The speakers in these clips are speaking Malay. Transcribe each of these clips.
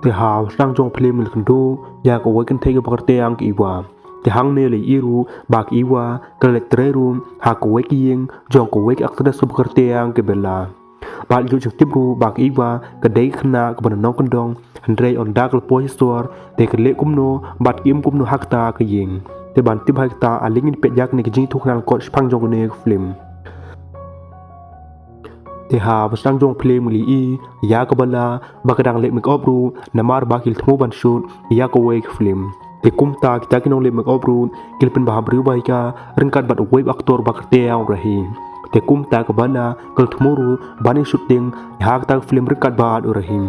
Te hào sang trong phim mình cần đu ya có với cái thế cái bạc tê ang iwa te hang ne le iru bạc iwa cái lệ tre rum ha có với cái yên trong có với cái akta sub bạc tê ang cái bella bạn yêu trực tiếp ru bạc iwa cái đấy khna cái bản nong con dong han rei on dark poi store te cái lệ kum no bạn im kum no hakta cái yên te bạn tiếp hakta alingin pe yak ne cái jing thuk nan ko spang trong cái film te ha basang jong play muli i ya ka bala bakadang le make up ru namar bakil thmo ban shoot ya ko wake film te kumta kita kinong le make up ru kil pen bahab ru bai ka rengkat bat web aktor bakte yang rahi te kumta ka bala kal thmo ru bani shooting ya ta film rengkat bat urahim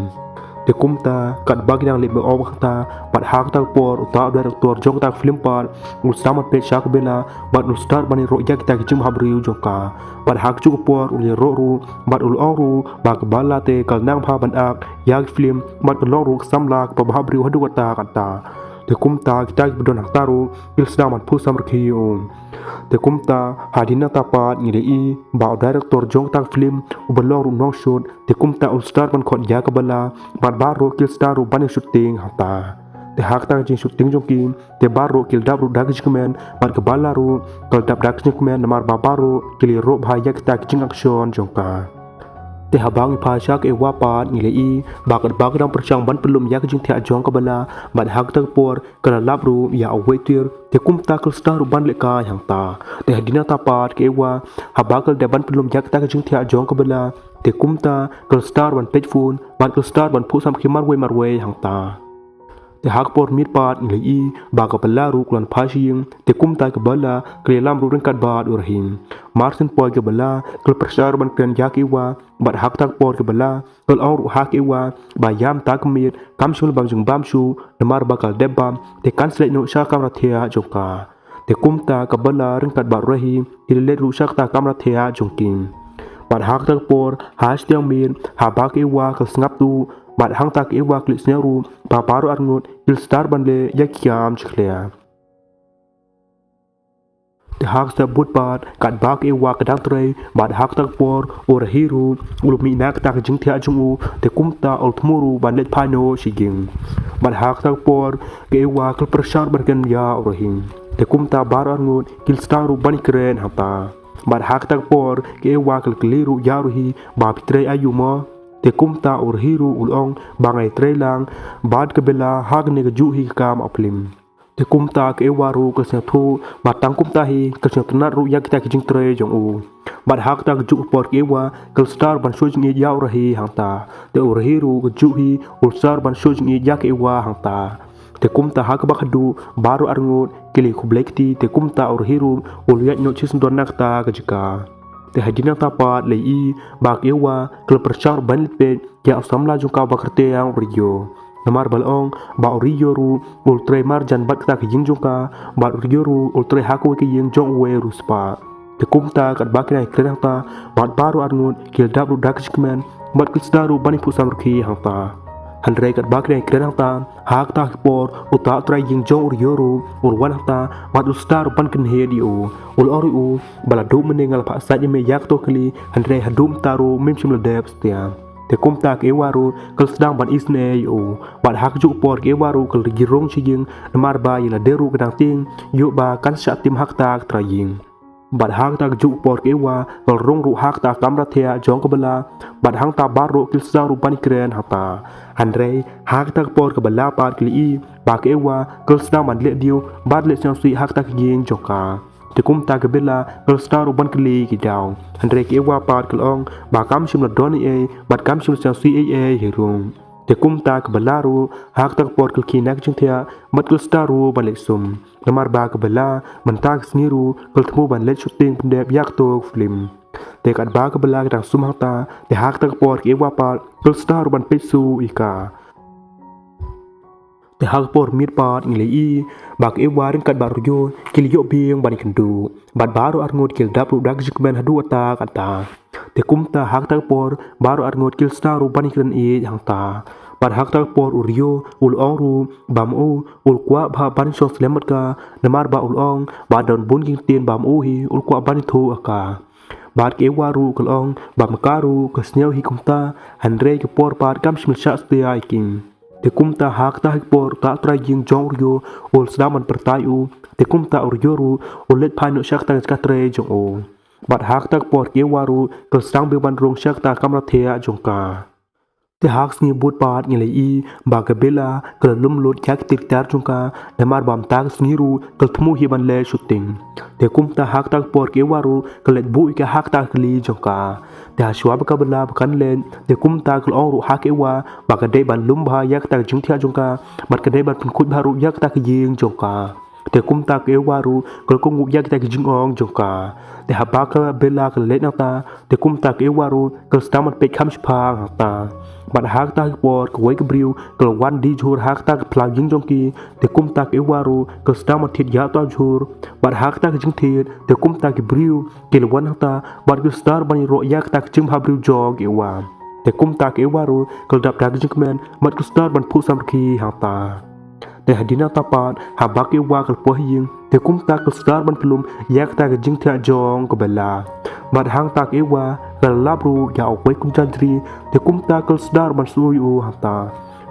te kumta kat bagidang le make up ta bat hak ta por uta director jong ta film par ul samat pe shak bela bat ul start bani ro ya kita kichum habriu jongka bat hak chu por ul ro ru bat ul ru ba ka bala te kal nang pha ban ak ya film bat ul ru samla pa habriu hadu ta kata te kumta kita bedon hak taru il sdaman pu samrkhiu te kumta hadina ta pat ni re i ba director jong ta film ubalong ru nong shoot te kumta ul start ban khot ya ka bala bat ba ro kil star ru ban shooting hata te hak ta jing shooting jong ki te ba ro kil dab ru dak jikmen bat ka bala ru kal dab dak jikmen namar ba ba ro kil ro bha yak ta jing action jong ka te habang pha shak e wa pat ni le i ba ka ba ka perchang ban pelum yak jing thia jong ka bala bat hak ta por kala lab ru ya awai tir te kumta kal star ru ban le ka yang ta te hadina ta pat ke wa habakal de ban pelum yak ta jing thia jong ka bala te kumta kal star ban page phone ban kal star ban phu sam khimar we yang ta te hak por mit pat ni le i ba ka bala ru klan pha shing te kumta ka bala kle lam ru ren kat ba urhim marsin por ka bala kal prashar ban kren yak i wa bat hak tak por ke bala kal aur hak ewa ba yam tak mit kam shul bang jung bam shu namar bakal debam te kan sle no sha kam rathia joka te kumta ka bala ring kat ba rahi ile ru shak ta kam rathia jongkin bat hak tak por hash tiang min ha bak ewa ka snap tu bat hang tak ewa klik sneru ba paru arngut il star ban le yakyam chklea te hak sa but pat kat bak ewa kadang trei bat hak tak por or hiru ulumi nak tak jing thia jungu te kumta ol thmuru ban let phano shiging bat hak tak por ke ewa kal prashar ban kan ya orhing te kumta bar arngut kil staru ban kren hata bat hak tak por ke ewa kal kliru yaruhi ba pitrei ayuma te kumta or hiru ulong bangai trei lang bat ke bela hak ne ju hi kam aplim te kumta ke waru ke se thu batang kumta hi ke se tna ru yak ta ki jing tre jong u bat hak ta ju por ke wa ke star ban shu jing ya rahi hangta te ur hi ru ke ju hi ul star ban shu jing ya ke wa hangta te kumta hak ba khadu baru arngut kili khublekti te kumta ur hi ru ul yak no chis don nakta ke jika te hadina ta pat le i ba ke wa ke perchar ban pe ya samla jungka ba kharte yang rio namar balong ba rio ru ultre marjan bat ta jing jungka ba rio ru ultre haku ke yeng jong we ru spa te kumta kat ba krai krenta bat baru arngut kil dab ru dak jikmen bat kisdaru bani pu samrki hangta hanre kat ba krai krenta hak ta por uta trai yeng jong rio ru urwan hangta bat ustar ban ken he dio ul oru bala do menengal pa sa me yak to kali hanre hadum taru mim chim deb stia te kumta ke waru kal sedang ban isne yo bat hak ju por ke waru kal girong chiyeng namar ba ila deru kadang ting yo ba kan sha tim hak tak traying bat hak tak ju por ke wa kal rong ru hak ta kamra thea jong ko bala bat hang ta baru kil sedang ru ban kren hata hanre hak tak por ke bala pat kli ba ke wa kal sedang ban le dio bat le chang sui hak tak yeng joka te kumta ke bela kal staru ban kli ki daw hanre ke wa pat kalong ba kam shim la doni e bat kam shim chang si e hirung te kumta ke belaru hak tak por kal kinak jing thia mat kal staru ban le sum namar ba ke bela man tak sniru kal thmu ban le shooting pndep yak to film te kat ba ke bela dang sum hata te hak tak por ke wa pat kal staru ban pesu ika te hak por mit pat ngi i bak e warin kat baru yo kil yo bieng bani kendu bat baru arngut kil dap dak jikmen hadu ata kata te kumta hak tak por baru arngut kil staru bani kren i hangta bat hak tak por urio ul ongru bam u ul kwa bha bani so slemat ka namar ba ul ong ba don bun king tin bam u hi ul kwa bani thu aka bat ke waru kalong bam karu ke sneu hi kumta hanre ke por pat kam shmil sha stia king te kumta hak ta hikpor ta tra jing jong rio ol sdaman pertayu te kumta oryoru olet pano shakta skatre jong o bat hak tak por ke waru kel sang be ban rong shakta kamra thea jongka te hak sni but pat ni lei ba ka bela kel lum lot yak tik tar jongka de mar bam tak sni ru kel thmu hi ban le shooting te kumta hak tak por ke waru kel bu ke hak tak li jongka te shwa ba ka bela kan len te kumta kel ong ru hak e wa ba ka de ban lum ba yak tak jing thia jongka bat ka de ban khut ba ru yak tak ying jongka te kumta ke waru kel ko ngu yak tak jing ong jongka te habaka bela kel le na ta te kumta ke waru kel stamat pe kham shpa ta bat hak ta por ko wai briu kel wan di jur hak ta plang jing jongki te kumta ke waru kel stamat thit ya ta jur bat hak ta jing thit te kumta ke briu kel wan ta bat kel star ban ro yak ta jing ha briu jog e wa te kumta ke waru kel dap ta jing men bat kel star ban phu sam ki ha ta te hadina tapat habake wa kal pohing te kumta kal star ban pelum yak ta jing thia jong ko bela bat hang tak ewa kal labru ya okwe kum chantri te kumta kal star ban sui u hata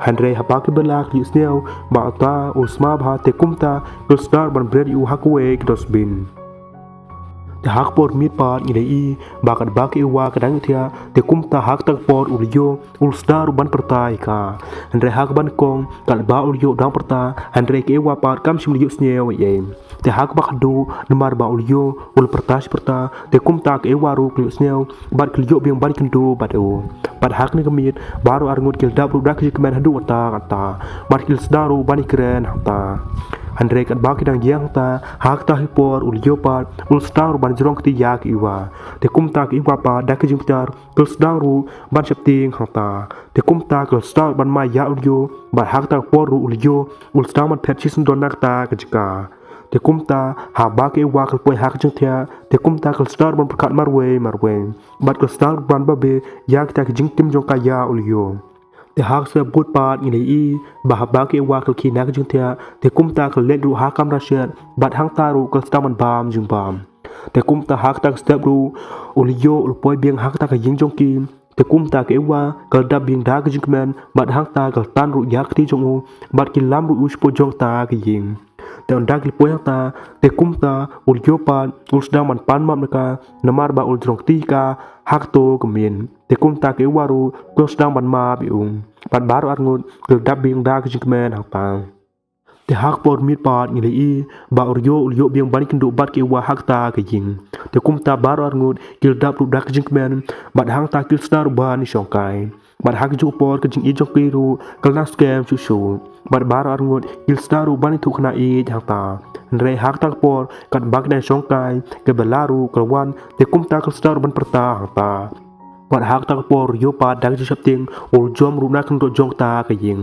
handre habake bela ki sneo ba ta usma bha te kumta kal star ban bread u hakwe dosbin te hak por mit pat ni dei ba kat ba ke wa kadang thia te kumta hak tak por ulyo ul star ban pertai ka andre hak ban kong kal ba ulyo dang perta andre ke wa pat kam sim ulyo sneo ye te hak ba khadu numar ba ulyo ul pertas perta te kumta ke wa ru klyo sneo bat klyo biang ban kendu bat o bat hak ni kemit baru arngut kil dab ru dak kemen hadu ta kata bat kil sdaru ban kren hata andre kat ba kidang yang ta hak ta hipor ul yopat ul star ban jrong ti yak iwa te kumta ki iwa pa dak jing tar ul staru ban chapting hata te kumta ul star ban ma ya ul yo ban hak ta por ul yo ul star man phet chisun don nak ta kajka te kumta ha ba ke wa kal poi hak jing thia te kumta ul star ban prakat marwe bat ul star ban ba be yak ta jing tim jong ka ya ul yo te hak se but pat ni lei ba ba ke wa kal khi nak jing thia te kumta kal let ru ha kam ra shet bat hang ta ru kal staman bam jing bam te kumta hak tak step ru ul yo ul poi biang hak ta ka jing jong kim te kumta ke wa kal dab biang da ka jing men bat hang ta kal tan ru yak ti jong u bat ki lam ru us po jong ta ka jing te on dak li poi ta te kumta ul yo pat ul sedang man pan mam ka namar ba ul jong ti ka hak to kemin te kumta ke waru ko sedang ban ma bi pat baru arngut ke dab biang da ka jing men hang ta te hak por mit pat ni lei ba uryo ulyo biang ban kendu bat ke wa hak ta ke jing te kumta baru arngut kil dab ru dak jing men bat hang ta kil star ban shong kai bat hak ju por ke jing i jok ki ru kal nas kem chu chu bat baru arngut kil star ru ban thu khna i hang ta re hak tak por kat bak dan shong kai ke belaru kelwan te kumta kil star ban perta hang ta bat hak tak por yo pa dak ju sapting ul jom ru na kan do jong ta ke jing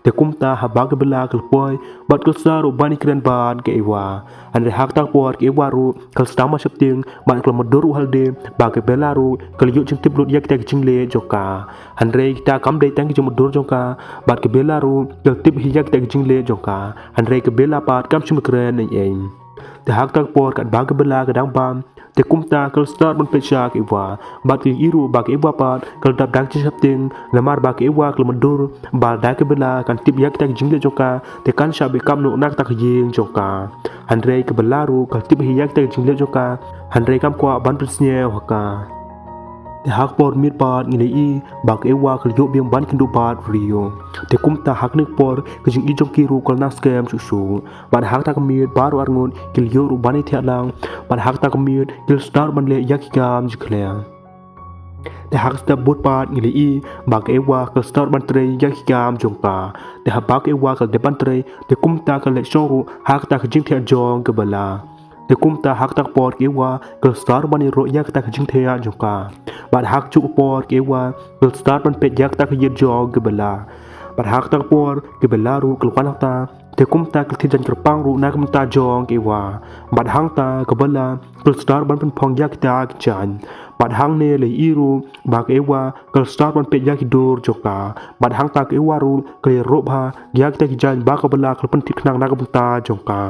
te kumta habag bela kal poi bat kal saru bani kren ban ke iwa an re hak tak por ke waru kal stama sapting ban kal modoru halde ba ke belaru kal yo jing tip lut yak tak jing le joka an re ta kam de tang jing modur joka bat ke belaru kal tip hi yak tak jing le joka an re ke bela pat kam chim kren ni eng te hak tak por kat bag bela kadang bam te kumta kal start ban pecha ke iwa bat ke iru ba ke iwa pat kal dab dak chi sapting lamar ba ke iwa kal modur ba da ke bela kan tip yak tak jing le joka te kan sha be kam no nak tak yeng joka andre ke belaru kal tip hi yak tak jing le joka andre kam kwa ban prisne hoka te hak por mit pat ni lei ba ke wa kal yo biang ban kendu pat rio te kumta hak nik por ke jing i jong ki ru kal nas kem chu chu ban hak tak mit baru arngun kil yo ru bani thia lang ban hak tak mit kil star ban le yak kam jikhleng te hak sta but pat ni lei ba ke wa kal star ban tre yak kam jong pa te ha ba ke wa kal de ban tre te kumta kal le shoru hak tak jing thia jong ke bala te kumta hak tak por ke wa kal star ban ro yak tak jing thia jong ka bat hak chu por ke wa kal star ban pet yak tak yet jong ke bala bat hak tak por ke bala ru kal kwan ta te kumta kal thi jan kerpang ru na kum ta jong ke wa bat hang ta ke bala kal star ban pen phong yak ta chan bat hang ne le iru ba ke wa kal star ban pet yak dur joka bat hang ta ke wa ru ke ro bha yak ta jan ba ke bala kal pen thik nang na kum ta jongka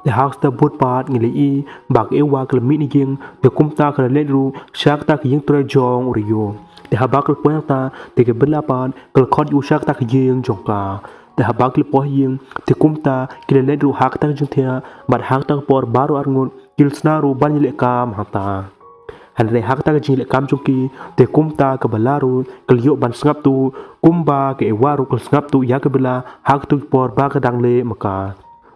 te hak sta but pat ngi lei bak e wa kal mi ni ging te kumta kal le ru shak ta ki ying tre jong uriyo te habak le poenta te ke belapan kel khot yu shak tak yeng jongka te habak le poh yeng te kumta kile le ru hak tak jung thea bat hak tak por baru arngut kil snaru ban le kam hata Andre hak tak jing le kam jungki te kumta ke balaru kel yo ban sngap tu kumba ke waru kel sngap tu ya ke bela hak tu por ba ke dang le maka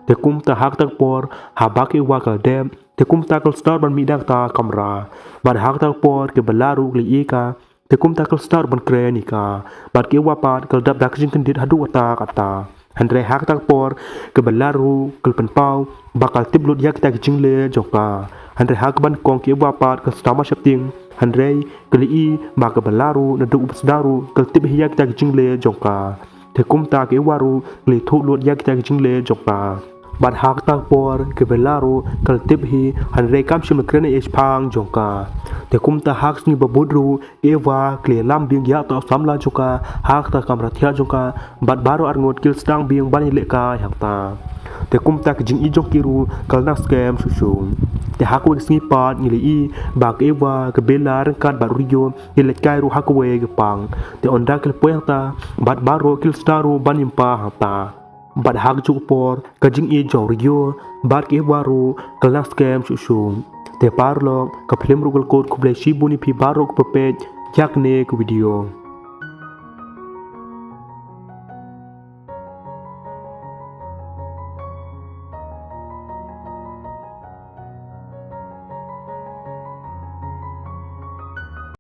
te kumta hak tak por habak e wa kel dem te kumta kel star ban mi dak ta kamra ban hak tak por ke balaru le ika te kumta kel star ban krenika bat ke wa pat kel dap dak jing kendit hadu ta kata Andre hak tak por ke balaru kel penpau bakal tiblut yak tak jing le joka Andre hak ban kong ke wa pat ke stama shapting Andre keli ma ke balaru na du upsdaru kel tib yak tak jing le joka te kumta ke waru le thu lut yak tak jing le joka Bat hak tak por ke belaru kal tip hi Andre kam shim krene es phang jongka te kumta hak sni babudru ewa kle lam bing ya to samla joka hak ta kamra thia joka bat baro arngot kil stang bing bani le ka hakta te kumta ke jing i jokiru kal na scam susung te hak we sni pat ni le i bak ewa ke belar kan baru yo ile kairu hak we ge pang te onda kil poyata bat baro kil staru banimpa hakta Bat hak juk por kajing i jong rio bat ke waru kelas scam susung te parlo ka film rugol code kuble shibuni pi barok pepet yakne ku video